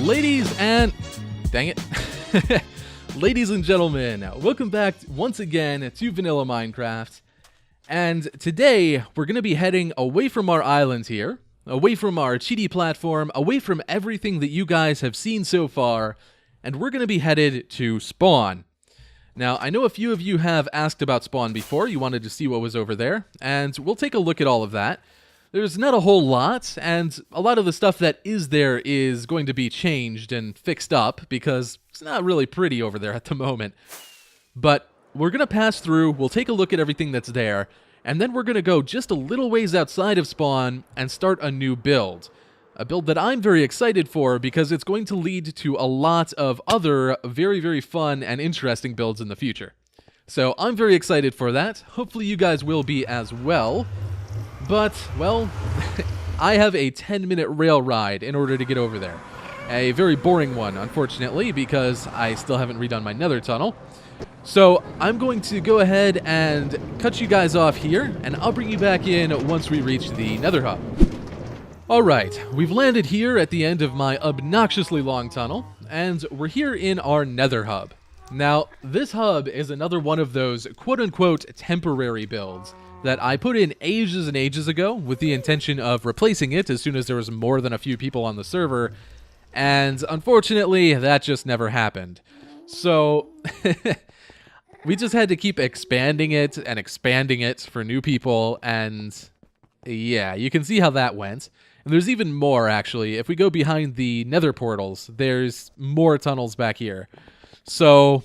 Ladies and... Dang it. Ladies and gentlemen, welcome back once again to Vanilla Minecraft. And today, we're going to be heading away from our island here, away from our cheaty platform, away from everything that you guys have seen so far, and we're going to be headed to Spawn. Now, I know a few of you have asked about Spawn before, you wanted to see what was over there, and we'll take a look at all of that. There's not a whole lot, and a lot of the stuff that is there is going to be changed and fixed up, because it's not really pretty over there at the moment. But we're going to pass through, we'll take a look at everything that's there, and then we're going to go just a little ways outside of Spawn and start a new build. A build that I'm very excited for because it's going to lead to a lot of other very, very fun and interesting builds in the future. So I'm very excited for that. Hopefully you guys will be as well. But, well, I have a 10-minute rail ride in order to get over there. A very boring one, unfortunately, because I still haven't redone my nether tunnel. So I'm going to go ahead and cut you guys off here, and I'll bring you back in once we reach the nether hub. Alright, we've landed here at the end of my obnoxiously long tunnel, and we're here in our nether hub. Now, this hub is another one of those quote-unquote temporary builds that I put in ages and ages ago with the intention of replacing it as soon as there was more than a few people on the server, and unfortunately, that just never happened. So, we just had to keep expanding it for new people, and yeah, you can see how that went. And there's even more, actually. If we go behind the nether portals, there's more tunnels back here. So,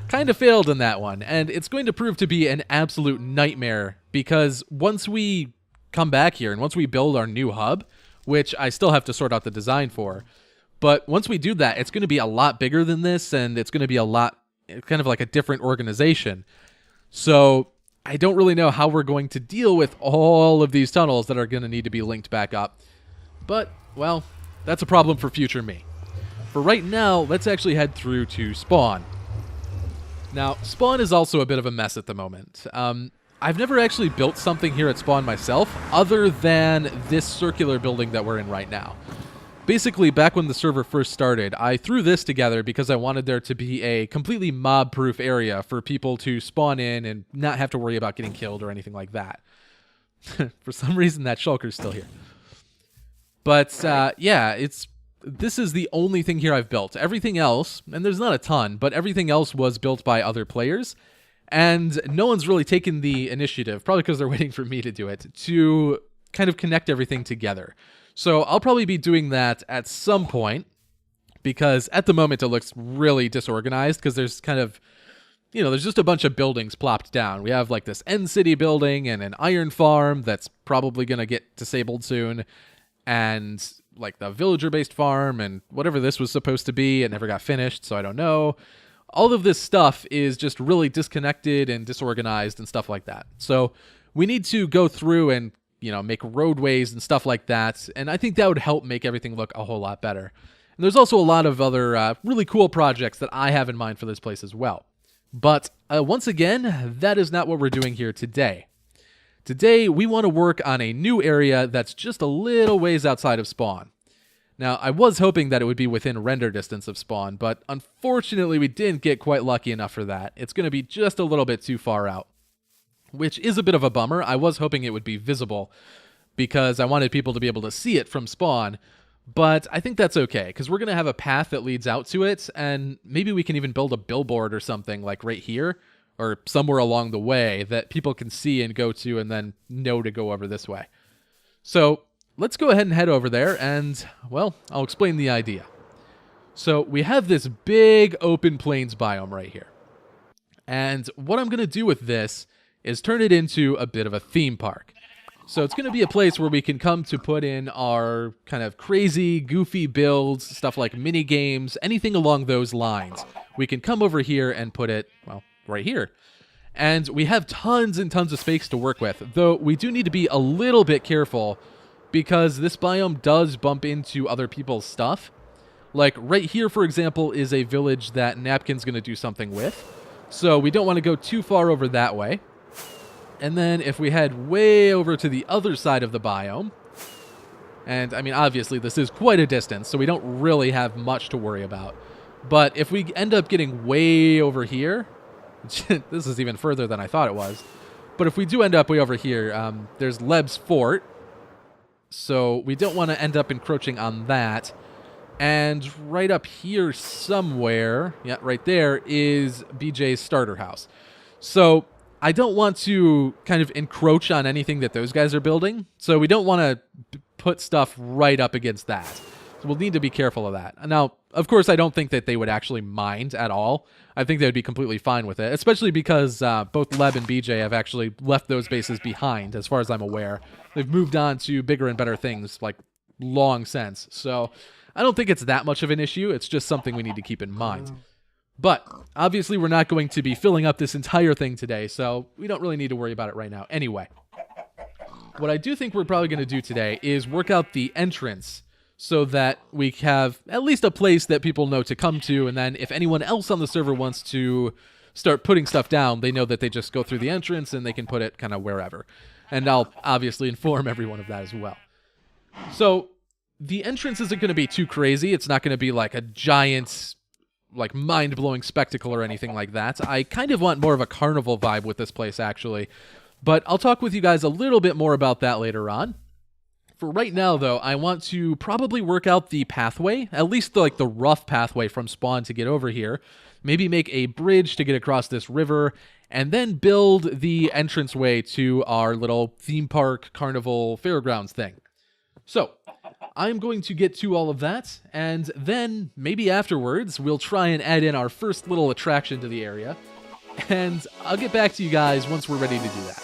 kind of failed in that one, and it's going to prove to be an absolute nightmare, because once we come back here and once we build our new hub, which I still have to sort out the design for, but once we do that, it's going to be a lot bigger than this, and it's going to be a lot, kind of like a different organization. So I don't really know how we're going to deal with all of these tunnels that are going to need to be linked back up, but, well, that's a problem for future me. For right now, let's actually head through to Spawn. Now, Spawn is also a bit of a mess at the moment. I've never actually built something here at Spawn myself, other than this circular building that we're in right now. Basically, back when the server first started, I threw this together because I wanted there to be a completely mob-proof area for people to spawn in and not have to worry about getting killed or anything like that. For some reason, that shulker's still here. But, yeah, this is the only thing here I've built. Everything else, and there's not a ton, but everything else was built by other players, and no one's really taken the initiative, probably because they're waiting for me to do it, to kind of connect everything together. So I'll probably be doing that at some point, because at the moment it looks really disorganized, because there's kind of, there's just a bunch of buildings plopped down. We have like this end city building and an iron farm that's probably going to get disabled soon, and like the villager-based farm and whatever this was supposed to be. It never got finished, so I don't know. All of this stuff is just really disconnected and disorganized and stuff like that. So we need to go through and, make roadways and stuff like that, and I think that would help make everything look a whole lot better. And there's also a lot of other really cool projects that I have in mind for this place as well. But once again, that is not what we're doing here today. Today, we want to work on a new area that's just a little ways outside of Spawn. Now, I was hoping that it would be within render distance of Spawn, but unfortunately we didn't get quite lucky enough for that. It's going to be just a little bit too far out, which is a bit of a bummer. I was hoping it would be visible, because I wanted people to be able to see it from Spawn, but I think that's okay, because we're going to have a path that leads out to it, and maybe we can even build a billboard or something, like right here, or somewhere along the way that people can see and go to and then know to go over this way. So let's go ahead and head over there and, well, I'll explain the idea. So we have this big open plains biome right here. And what I'm going to do with this is turn it into a bit of a theme park. So it's going to be a place where we can come to put in our kind of crazy, goofy builds, stuff like mini games, anything along those lines. We can come over here and put it, well, right here. And we have tons and tons of space to work with, though we do need to be a little bit careful, because this biome does bump into other people's stuff. Like right here, for example, is a village that Napkin's going to do something with. So we don't want to go too far over that way. And then if we head way over to the other side of the biome, And, I mean, obviously, this is quite a distance, so we don't really have much to worry about. But if we end up getting way over here, this is even further than I thought it was. But if we do end up way over here, there's Leb's fort. So we don't want to end up encroaching on that. And right up here somewhere, yeah, right there, is BJ's starter house. So I don't want to kind of encroach on anything that those guys are building. So we don't want to put stuff right up against that. So we'll need to be careful of that. Now, of course, I don't think that they would actually mind at all. I think they would be completely fine with it, especially because both Leb and BJ have actually left those bases behind, as far as I'm aware. They've moved on to bigger and better things, like, long since. So I don't think it's that much of an issue. It's just something we need to keep in mind. But obviously, we're not going to be filling up this entire thing today, so we don't really need to worry about it right now. Anyway, what I do think we're probably going to do today is work out the entrance so that we have at least a place that people know to come to, and then if anyone else on the server wants to start putting stuff down, they know that they just go through the entrance and they can put it kind of wherever. And I'll obviously inform everyone of that as well. So the entrance isn't going to be too crazy. It's not going to be like a giant, like, mind-blowing spectacle or anything like that. I kind of want more of a carnival vibe with this place, actually. But I'll talk with you guys a little bit more about that later on. For right now, though, I want to probably work out the pathway, at least the rough pathway from spawn to get over here. Maybe make a bridge to get across this river, and then build the entranceway to our little theme park, carnival, fairgrounds thing. So I'm going to get to all of that, and then maybe afterwards we'll try and add in our first little attraction to the area, and I'll get back to you guys once we're ready to do that.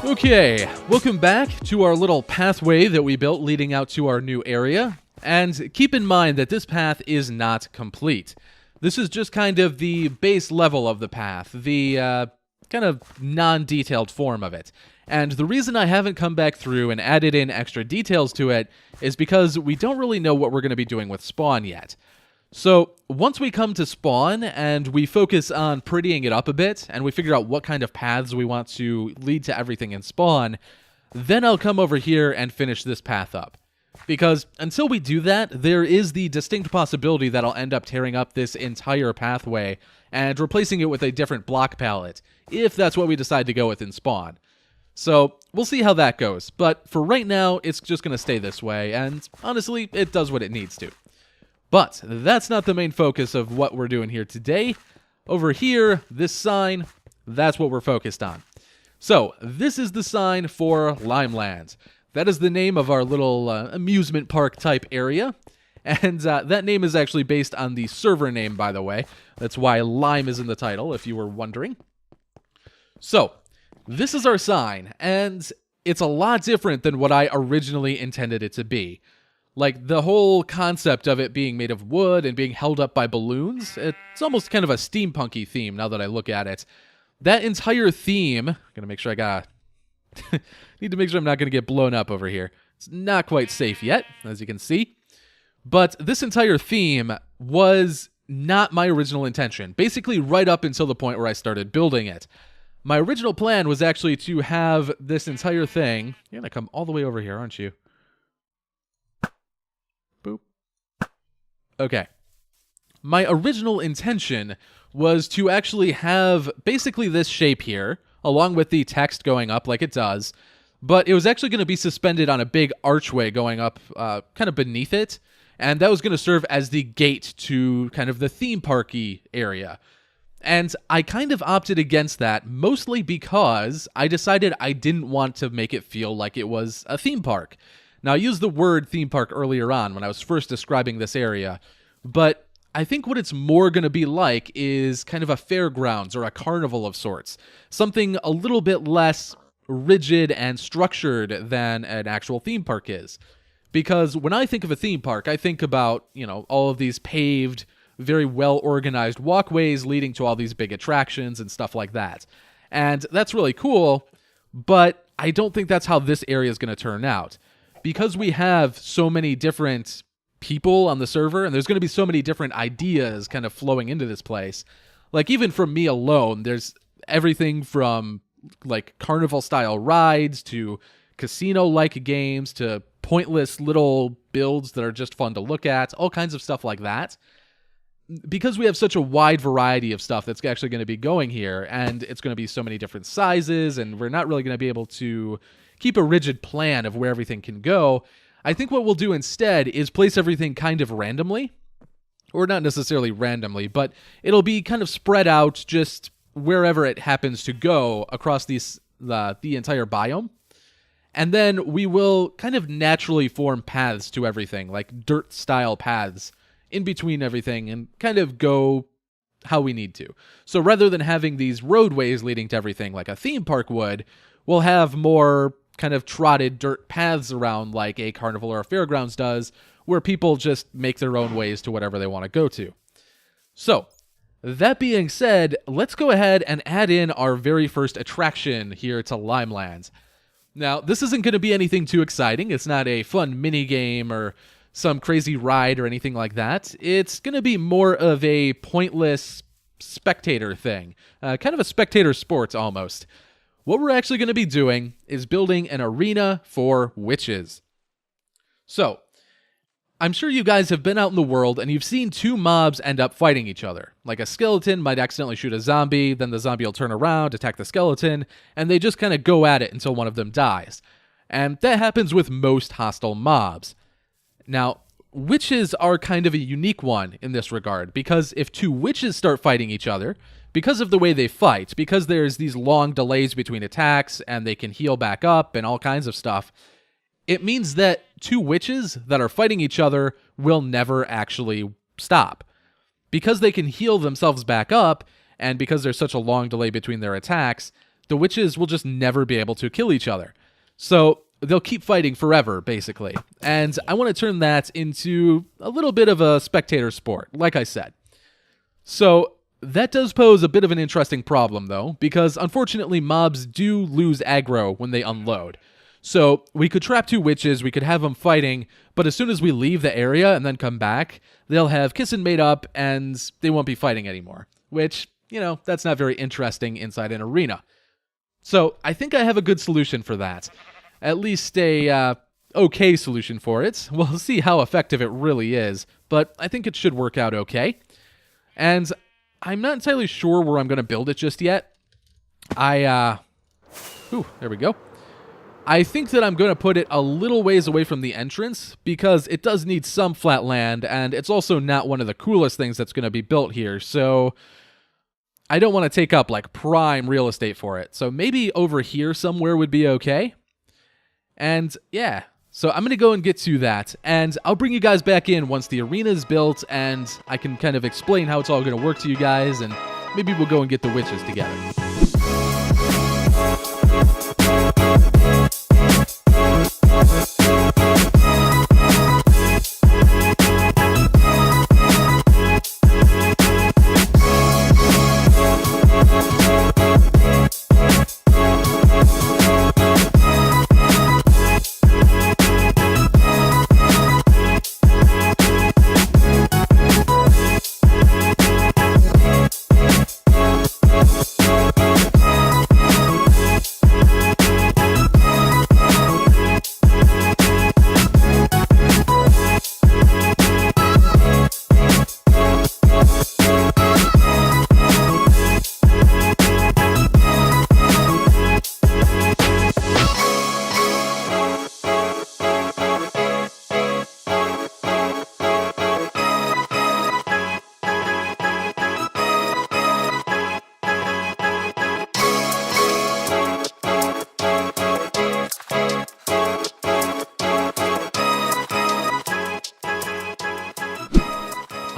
Okay, welcome back to our little pathway that we built leading out to our new area. And keep in mind that this path is not complete. This is just kind of the base level of the path, the kind of non-detailed form of it. And the reason I haven't come back through and added in extra details to it is because we don't really know what we're going to be doing with spawn yet. So once we come to spawn and we focus on prettying it up a bit and we figure out what kind of paths we want to lead to everything in spawn, then I'll come over here and finish this path up. Because until we do that, there is the distinct possibility that I'll end up tearing up this entire pathway and replacing it with a different block palette, if that's what we decide to go with in spawn. So we'll see how that goes, but for right now, it's just going to stay this way, and honestly, it does what it needs to. But that's not the main focus of what we're doing here today. Over here, this sign, that's what we're focused on. So this is the sign for LimeLand. That is the name of our little amusement park type area. And that name is actually based on the server name, by the way. That's why Lime is in the title, if you were wondering. So this is our sign, and it's a lot different than what I originally intended it to be. Like, the whole concept of it being made of wood and being held up by balloons, it's almost kind of a steampunky theme now that I look at it. That entire theme, gonna make sure I got need to make sure I'm not gonna get blown up over here. It's not quite safe yet, as you can see. But this entire theme was not my original intention, basically right up until the point where I started building it. My original plan was actually to have this entire thing... You're gonna come all the way over here, aren't you? Boop. Okay. My original intention was to actually have basically this shape here, along with the text going up like it does, but it was actually going to be suspended on a big archway going up kind of beneath it, and that was going to serve as the gate to kind of the theme parky area. And I kind of opted against that, mostly because I decided I didn't want to make it feel like it was a theme park. Now, I used the word theme park earlier on when I was first describing this area, but I think what it's more going to be like is kind of a fairgrounds or a carnival of sorts. Something a little bit less rigid and structured than an actual theme park is. Because when I think of a theme park, I think about, all of these paved, very well-organized walkways leading to all these big attractions and stuff like that. And that's really cool, but I don't think that's how this area is going to turn out. Because we have so many different people on the server, and there's going to be so many different ideas kind of flowing into this place. Like, even from me alone, there's everything from, like, carnival-style rides to casino-like games to pointless little builds that are just fun to look at, all kinds of stuff like that. Because we have such a wide variety of stuff that's actually going to be going here, and it's going to be so many different sizes, and we're not really going to be able to keep a rigid plan of where everything can go, I think what we'll do instead is place everything kind of randomly, or not necessarily randomly, but it'll be kind of spread out just wherever it happens to go across the entire biome. And then we will kind of naturally form paths to everything, like dirt-style paths in between everything, and kind of go how we need to. So rather than having these roadways leading to everything like a theme park would, we'll have more kind of trotted dirt paths around like a carnival or a fairgrounds does, where people just make their own ways to whatever they want to go to. So, that being said, let's go ahead and add in our very first attraction here to LimeLand. Now, this isn't going to be anything too exciting. It's not a fun mini-game or some crazy ride or anything like that. It's going to be more of a pointless spectator thing. Kind of a spectator sports, almost. What we're actually going to be doing is building an arena for witches. So, I'm sure you guys have been out in the world and you've seen two mobs end up fighting each other. Like a skeleton might accidentally shoot a zombie, then the zombie will turn around, attack the skeleton, and they just kind of go at it until one of them dies. And that happens with most hostile mobs. Now, witches are kind of a unique one in this regard, because if two witches start fighting each other, because of the way they fight, because there's these long delays between attacks and they can heal back up and all kinds of stuff, it means that two witches that are fighting each other will never actually stop. Because they can heal themselves back up, and because there's such a long delay between their attacks, the witches will just never be able to kill each other. So they'll keep fighting forever, basically. And I want to turn that into a little bit of a spectator sport, like I said. So that does pose a bit of an interesting problem, though, because unfortunately mobs do lose aggro when they unload. So we could trap two witches, we could have them fighting, but as soon as we leave the area and then come back, they'll have kissin' made up and they won't be fighting anymore. Which, that's not very interesting inside an arena. So I think I have a good solution for that. At least a okay solution for it. We'll see how effective it really is, but I think it should work out okay. And I'm not entirely sure where I'm going to build it just yet. There we go. I think that I'm going to put it a little ways away from the entrance, because it does need some flat land, and it's also not one of the coolest things that's going to be built here, so I don't want to take up, like, prime real estate for it. So maybe over here somewhere would be okay. And, yeah, so I'm going to go and get to that, and I'll bring you guys back in once the arena is built, and I can kind of explain how it's all going to work to you guys, and maybe we'll go and get the witches together.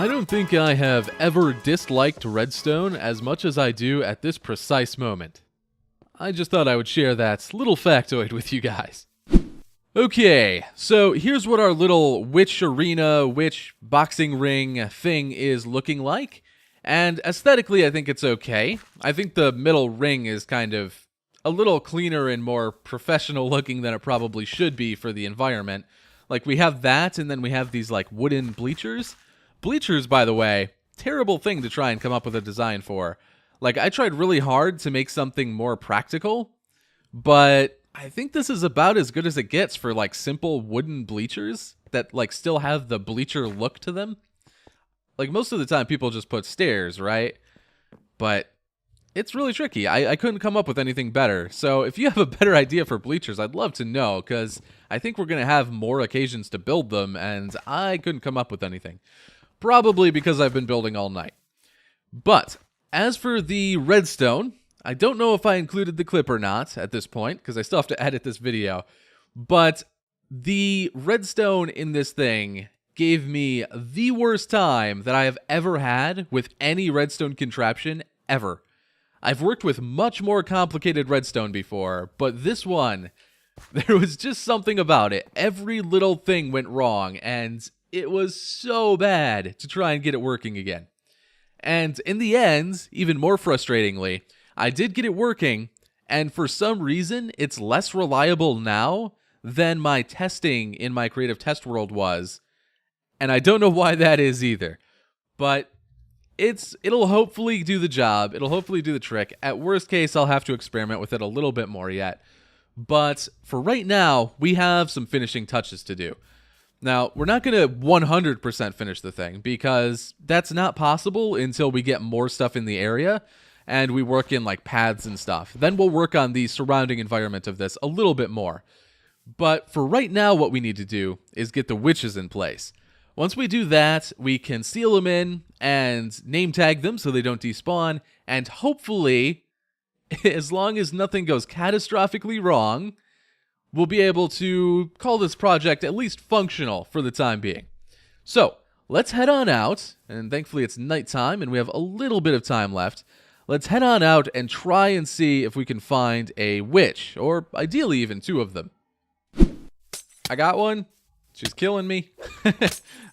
don't think I have ever disliked Redstone as much as I do at this precise moment. I just thought I would share that little factoid with you guys. Okay, so here's what our little witch arena, witch boxing ring thing is looking like. And aesthetically, I think it's okay. I think the middle ring is kind of a little cleaner and more professional looking than it probably should be for the environment. Like, we have that, and then we have these, like, wooden bleachers. Bleachers, by the way, terrible thing to try and come up with a design for. Like, I tried really hard to make something more practical, but I think this is about as good as it gets for, like, simple wooden bleachers that, like, still have the bleacher look to them. Like, most of the time, people just put stairs, right? But it's really tricky. I couldn't come up with anything better. So if you have a better idea for bleachers, I'd love to know, because I think we're going to have more occasions to build them, and I couldn't come up with anything. Probably because I've been building all night. But as for the redstone, I don't know if I included the clip or not at this point, because I still have to edit this video. But the redstone in this thing gave me the worst time that I have ever had with any redstone contraption ever. I've worked with much more complicated redstone before, but this one, there was just something about it. Every little thing went wrong, and it was so bad to try and get it working again. And in the end, even more frustratingly, I did get it working, and for some reason, it's less reliable now than my testing in my creative test world was. And I don't know why that is either. But it'll hopefully do the job. It'll hopefully do the trick. At worst case, I'll have to experiment with it a little bit more yet. But for right now, we have some finishing touches to do. Now, we're not going to 100% finish the thing, because that's not possible until we get more stuff in the area and we work in like paths and stuff. Then we'll work on the surrounding environment of this a little bit more. But for right now, what we need to do is get the witches in place. Once we do that, we can seal them in and name tag them so they don't despawn, and hopefully, as long as nothing goes catastrophically wrong, we'll be able to call this project at least functional for the time being. So, let's head on out, and thankfully it's nighttime and we have a little bit of time left. Let's head on out and try and see if we can find a witch, or ideally even two of them. I got one. She's killing me.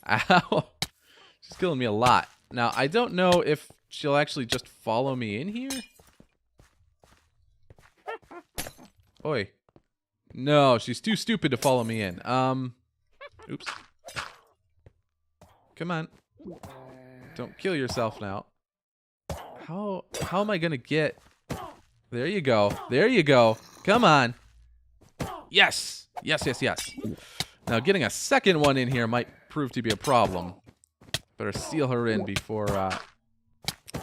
Ow. She's killing me a lot. Now, I don't know if she'll actually just follow me in here. Oi. No, she's too stupid to follow me in. Oops. Come on. Don't kill yourself now. How am I gonna get... There you go. There you go. Come on. Yes. Yes, yes, yes. Now, getting a second one in here might prove to be a problem. Better seal her in before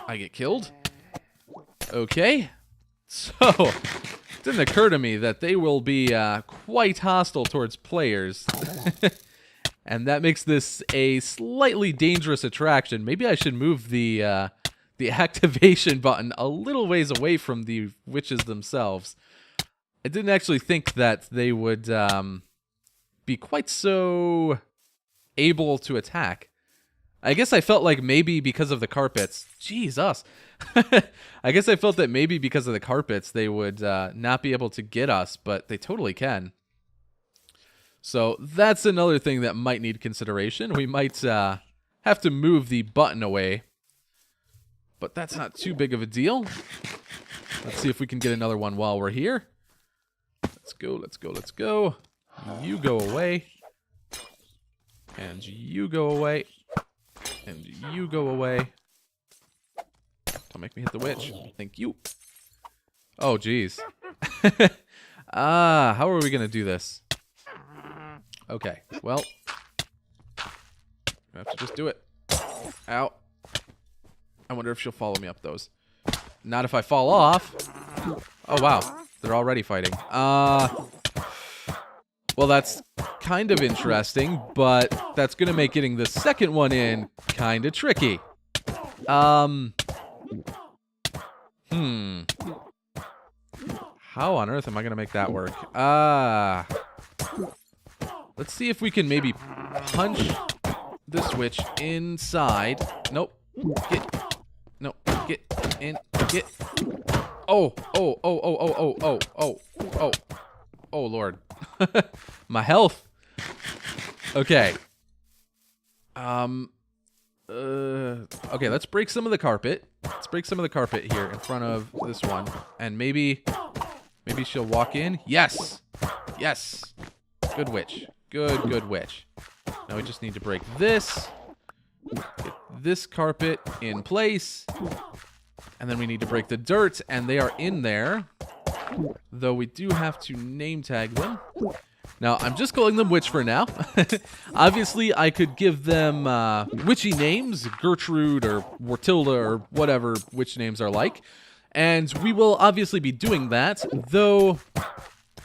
I get killed. Okay. So, it didn't occur to me that they will be quite hostile towards players. And that makes this a slightly dangerous attraction. Maybe I should move the activation button a little ways away from the witches themselves. I didn't actually think that they would... be quite so able to attack. I guess I felt like maybe because of the carpets. Jesus. I guess I felt that maybe because of the carpets they would not be able to get us, but they totally can. So that's another thing that might need consideration. We might have to move the button away, but that's not too big of a deal. Let's see if we can get another one while we're here. Let's go, let's go, let's go. You go away. And you go away. And you go away. Don't make me hit the witch. Thank you. Oh, jeez. How are we going to do this? Okay, well. I have to just do it. Ow. I wonder if she'll follow me up those. Not if I fall off. Oh, wow. They're already fighting. Well, that's kind of interesting, but that's going to make getting the second one in kind of tricky. How on earth am I going to make that work? Let's see if we can maybe punch this witch inside. Nope. Get in. Get. Oh, Lord. My health. Okay. Okay, let's break some of the carpet. Let's break some of the carpet here in front of this one. And maybe she'll walk in. Yes. Yes. Good witch. Good witch. Now we just need to break this. Get this carpet in place. And then we need to break the dirt, and they are in there. Though we do have to name tag them. Now, I'm just calling them witch for now. Obviously, I could give them witchy names, Gertrude or Wartilda or whatever witch names are like. And we will obviously be doing that, though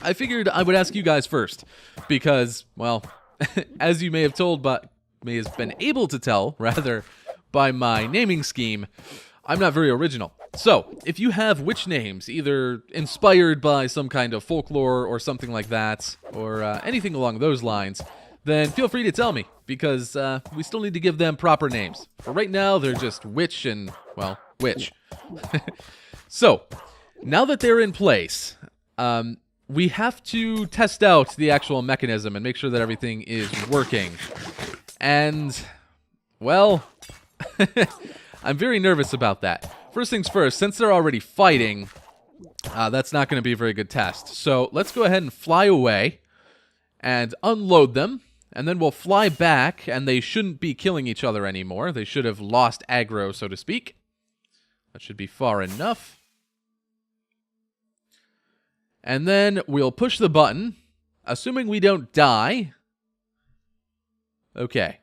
I figured I would ask you guys first. Because, well, as you may have told, but may have been able to tell, rather, by my naming scheme, I'm not very original. So, if you have witch names, either inspired by some kind of folklore or something like that, or anything along those lines, then feel free to tell me, because we still need to give them proper names. For right now, they're just witch and, well, witch. So, now that they're in place, we have to test out the actual mechanism and make sure that everything is working. And, well, I'm very nervous about that. First things first, since they're already fighting, that's not going to be a very good test. So let's go ahead and fly away and unload them. And then we'll fly back, and they shouldn't be killing each other anymore. They should have lost aggro, so to speak. That should be far enough. And then we'll push the button, assuming we don't die. Okay.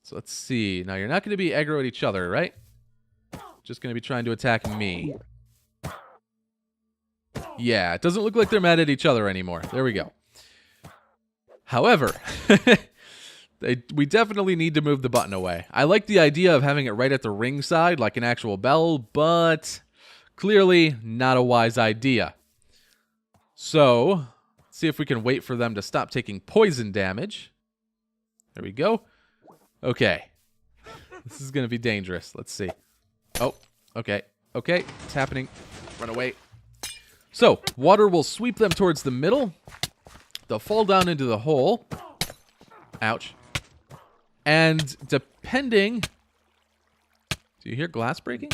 So let's see. Now, you're not going to be aggro at each other, right? Just going to be trying to attack me. Yeah, it doesn't look like they're mad at each other anymore. There we go. However, we definitely need to move the button away. I like the idea of having it right at the ring side, like an actual bell, but clearly not a wise idea. So, let's see if we can wait for them to stop taking poison damage. There we go. Okay. This is going to be dangerous. Let's see. Oh, okay. Okay, it's happening. Run away. So, water will sweep them towards the middle. They'll fall down into the hole. Ouch. And depending... Do you hear glass breaking?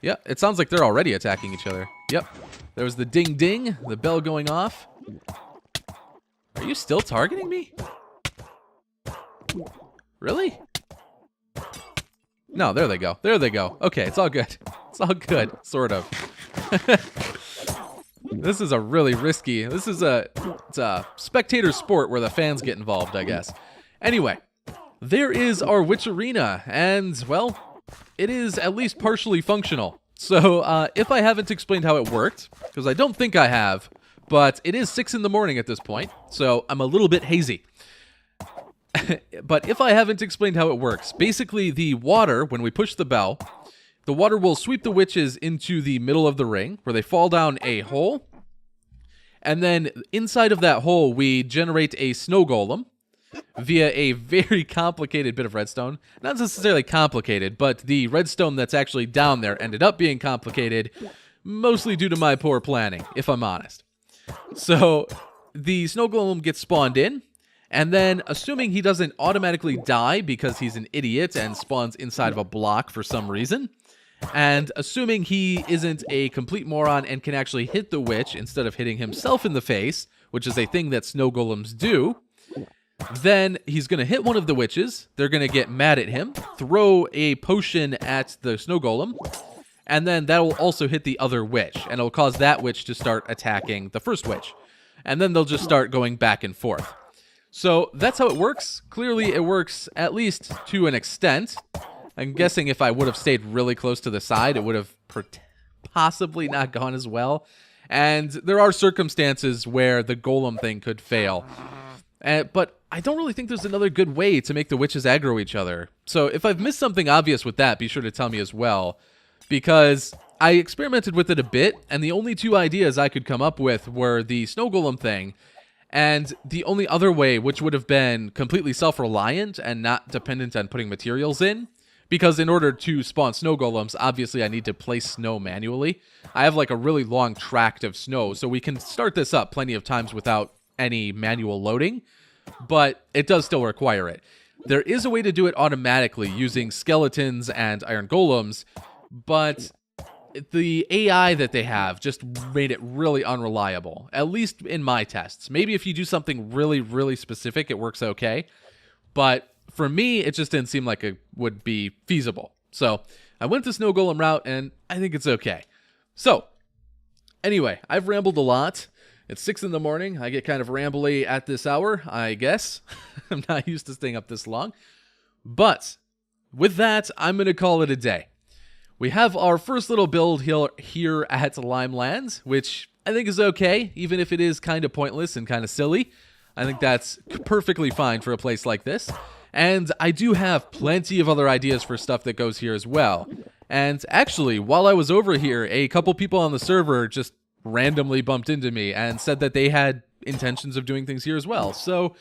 Yeah, it sounds like they're already attacking each other. Yep. There was the ding-ding, the bell going off. Are you still targeting me? Really? No, there they go. There they go. Okay, it's all good. It's all good, sort of. This is a really risky... it's a spectator sport where the fans get involved, I guess. Anyway, there is our witch arena, and, well, it is at least partially functional. So, if I haven't explained how it worked, because I don't think I have, but it is 6 in the morning at this point, so I'm a little bit hazy. But if I haven't explained how it works, basically the water, when we push the bell, the water will sweep the witches into the middle of the ring, where they fall down a hole. And then inside of that hole, we generate a snow golem via a very complicated bit of redstone. Not necessarily complicated, but the redstone that's actually down there ended up being complicated, mostly due to my poor planning, if I'm honest. So the snow golem gets spawned in. And then, assuming he doesn't automatically die because he's an idiot and spawns inside of a block for some reason, and assuming he isn't a complete moron and can actually hit the witch instead of hitting himself in the face, which is a thing that snow golems do, then he's going to hit one of the witches, they're going to get mad at him, throw a potion at the snow golem, and then that will also hit the other witch, and it'll cause that witch to start attacking the first witch. And then they'll just start going back and forth. So that's how it works. Clearly, it works at least to an extent. I'm guessing if I would have stayed really close to the side, it would have possibly not gone as well. And there are circumstances where the golem thing could fail. But I don't really think there's another good way to make the witches aggro each other. So if I've missed something obvious with that, be sure to tell me as well. Because I experimented with it a bit, and the only two ideas I could come up with were the snow golem thing And the only other way, which would have been completely self-reliant and not dependent on putting materials in, because in order to spawn snow golems, obviously I need to place snow manually. I have like a really long tract of snow, so we can start this up plenty of times without any manual loading, but it does still require it. There is a way to do it automatically using skeletons and iron golems, but the AI that they have just made it really unreliable, at least in my tests. Maybe if you do something really, really specific, it works okay, but for me, it just didn't seem like it would be feasible. So I went the snow golem route, and I think it's okay. So anyway, I've rambled a lot. It's 6 in the morning. I get kind of rambly at this hour, I guess. I'm not used to staying up this long. But with that, I'm going to call it a day. We have our first little build here at LimeLand, which I think is okay, even if it is kind of pointless and kind of silly. I think that's perfectly fine for a place like this. And I do have plenty of other ideas for stuff that goes here as well. And actually, while I was over here, a couple people on the server just randomly bumped into me and said that they had intentions of doing things here as well. So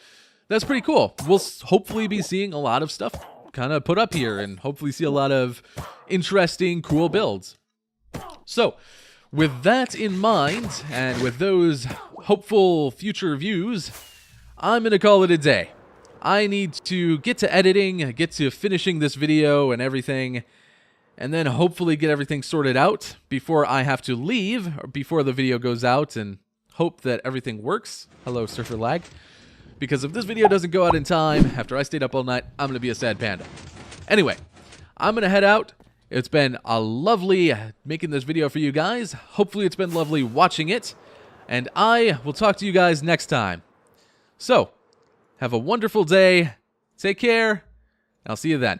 that's pretty cool. We'll hopefully be seeing a lot of stuff kind of put up here and hopefully see a lot of interesting, cool builds. So with that in mind, and with those hopeful future views, I'm going to call it a day. I need to get to editing, get to finishing this video and everything, and then hopefully get everything sorted out before I have to leave, or before the video goes out, and hope that everything works. Hello, Surfer Lag. Because if this video doesn't go out in time, after I stayed up all night, I'm going to be a sad panda. Anyway, I'm going to head out. It's been a lovely making this video for you guys. Hopefully it's been lovely watching it. And I will talk to you guys next time. So, have a wonderful day. Take care. I'll see you then.